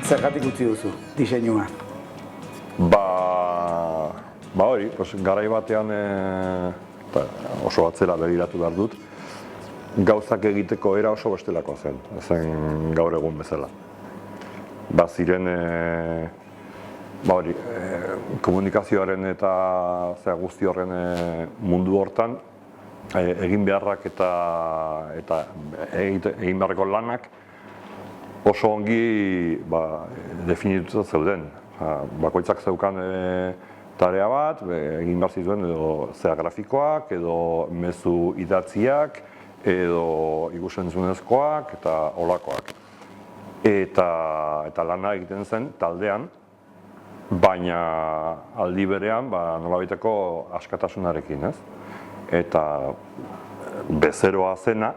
Zergatik utzi duzu diseinua? Hori, garai batean oso atzera begiratu behar dut, gauzak egiteko era oso bestelako zen gaur egun bezala. Ziren komunikazioaren eta guzti horren mundu hortan egin beharrak eta egin beharreko lanak oso ongi definituta zeuden. Bakoitzak zeukan tarea bat, egin behar zituen edo grafikoak, edo mezu idatziak, edo ikusentzunezkoak eta olakoak. Eta lana egiten zen taldean, baina aldi berean nolabaiteko askatasunarekin, ez? Eta bezeroa zena,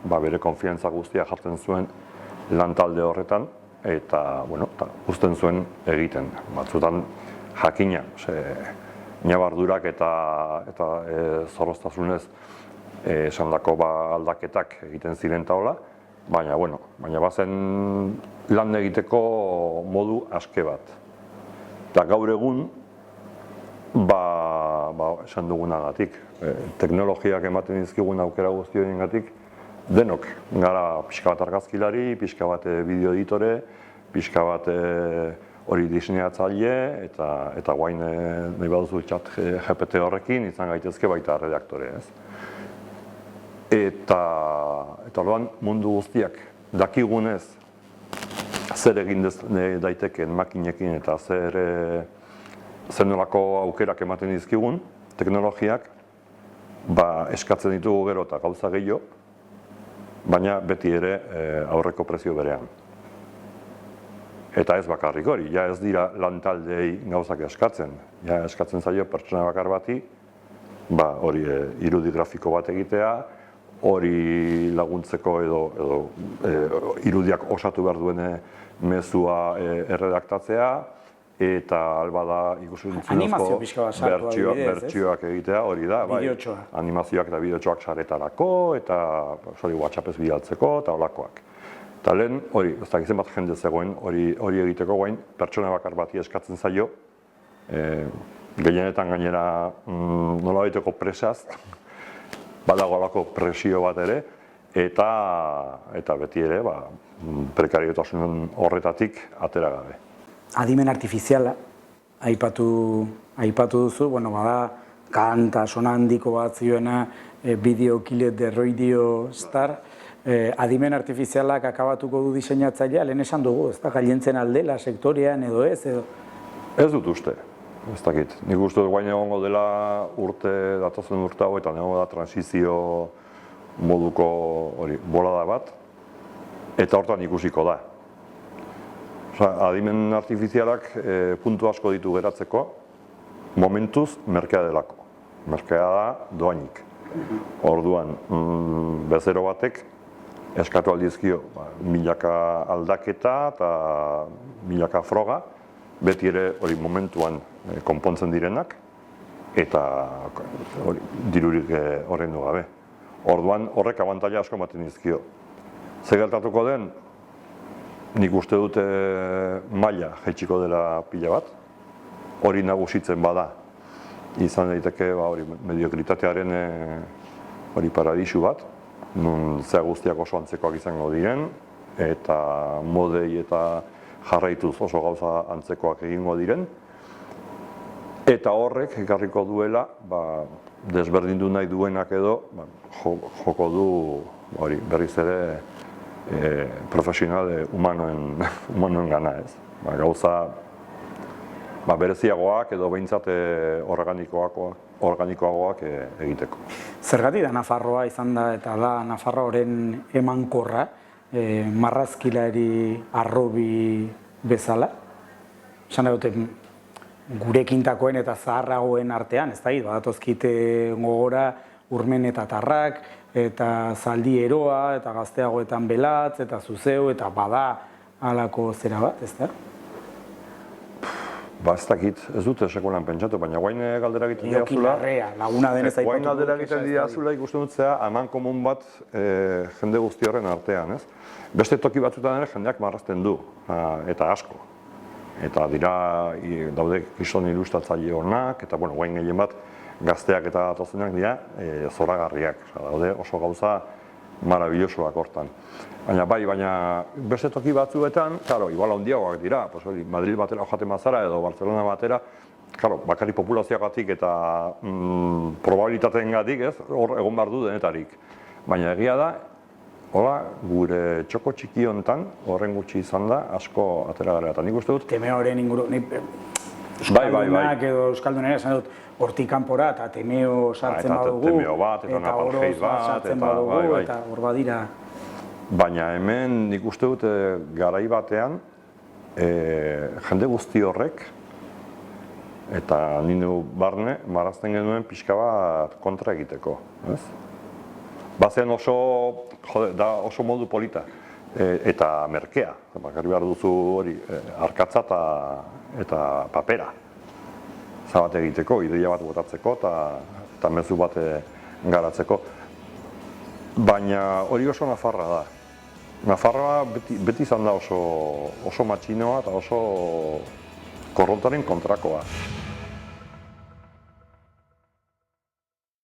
bere konfiantza guztia jartzen zuen lan talde horretan, eta uzten zuen egiten. Batzutan jakina, ñabardurak eta zorroztasunez esandako aldaketak egiten ziren taola, baina bazen lan egiteko modu aske bat. Eta gaur egun, esan dugunagatik, teknologiak ematen dizkigun aukera guztioengatik, denok gara pixka bat argazkilari, pixka bat bideo editore, pixka bat hori diseinatzaile, eta guain nahi baduzu chat GPT horrekin izan gaitezke baita redaktore, ez? Eta orduan mundu guztiak dakigunez zer egin daiteken makinekin eta zer nolako aukerak ematen dizkigun teknologiak, eskatzen ditugu gero eta gauza gehiago, baina beti ere aurreko prezio berean. Eta ez bakarrik hori, ja ez dira lantaldei gauzak eskatzen. Ja eskatzen zaio pertsona bakar bati, hori irudi grafiko bat egitea, hori laguntzeko edo irudiak osatu behar duen mezua erredaktatzea, eta albada ikusuntzunezko bertsioak egitea, hori da, animazioak eta bideotxoak saretarako, eta WhatsAppez bidaltzeko, eta holakoak. Eta lehen, hori, ez da gizien bat jende zegoen, hori egiteko guain, pertsona bakar bati eskatzen zaio, gehienetan gainera nolabaiteko presaz, badago alako presio bat ere, eta beti ere prekariotasun horretatik atera gabe. Adimen artifiziala, aipatu duzu, bada kanta, sona handiko bat zioena, Video Killed the Radio Star, adimen artifizialak akabatuko du diseinatzailea, lehen esan dugu, ez da gailentzen aldela sektorean edo ez? Ez dut uste, ez dakit. Nik uste dut guain egongo dela datozen urte hauetan egongo da transizio moduko bolada bat, eta hortan ikusiko da. Adimen artifizialak puntu asko ditu geratzeko, momentuz merkea delako. Merkea da doainik. Orduan, bezero batek eskatu aldizkio milaka aldaketa eta milaka froga, beti ere hori momentuan konpontzen direnak, eta dirurik horrendu gabe. Orduan, horrek abantaila asko ematen dizkio. Zer gertatuko den, nik uste dute maila jaitsiko dela pila bat, hori nagusitzen bada. Izan daiteke mediokritatearen paradisu bat, nun zea guztiak oso antzekoak izango diren, eta modei eta jarraituz oso gauza antzekoak egingo diren, eta horrek ekarriko duela, desberdindu nahi duenak edo, joko du berriz ere profesional humanoen gana ez. Gauza bereziagoak edo behintzat organikoagoak egiteko. Zergatik da Nafarroa izan da eta da Nafarroaren emankorra, marrazkilari arrobi bezala? Esan dute gure kintakoen eta zaharragoen artean, ez da, badatozkite gogora Urmen eta Tarrak, eta Zaldi Eroa, eta Gazteagoetan Belatz, eta Zuzeu, eta bada halako zera bat, ez da? Ba, ez dakit, ez dute sekulan pentsatu, baina guain galdera egiten Jokin didazula. Larrea, laguna denez aipatu. Guain galdera egiten didazula ikusten dut zea, eman komun bat jende guzti horren artean, ez? Beste toki batzutan ere jendeak marrazten du, eta asko. Eta dira, daude gizon ilustratzaile honak, eta bueno, guain gehien bat gazteak eta datozenak dira zoragarriak. Daude oso gauza marabillosoak hortan. Baina beste toki batzuetan, claro, igual handiagoak dira, pues hori, Madrid batera joaten bazara edo Barcelona batera, claro, bakarrik populazioagatik eta probabilitateengatik, ez, hor egon behar du denetarik. Baina egia da, hola, gure txoko txiki honetan, horren gutxi izan da, asko atera gara. Eta nik uste dut... Temeoren inguru... Euskaldunak edo Euskaldunera esan dut, hortik kanpora eta Temeo sartzen badugu. Eta Temeo bat, eta Napalgeis bat, sartzen badugu, eta hor badira... Baina hemen nik uste dut garai batean, jende guzti horrek, eta ninu barne, marrazten genuen pixka bat kontra egiteko. Bazen oso modu polita, eta merkea, bakarri behar duzu hori, arkatza eta papera. Zabat egiteko, ideia bat botatzeko eta mezu bat garatzeko. Baina hori oso Nafarra da. Nafarroa beti izan da oso matxinoa eta oso korrontaren kontrakoa.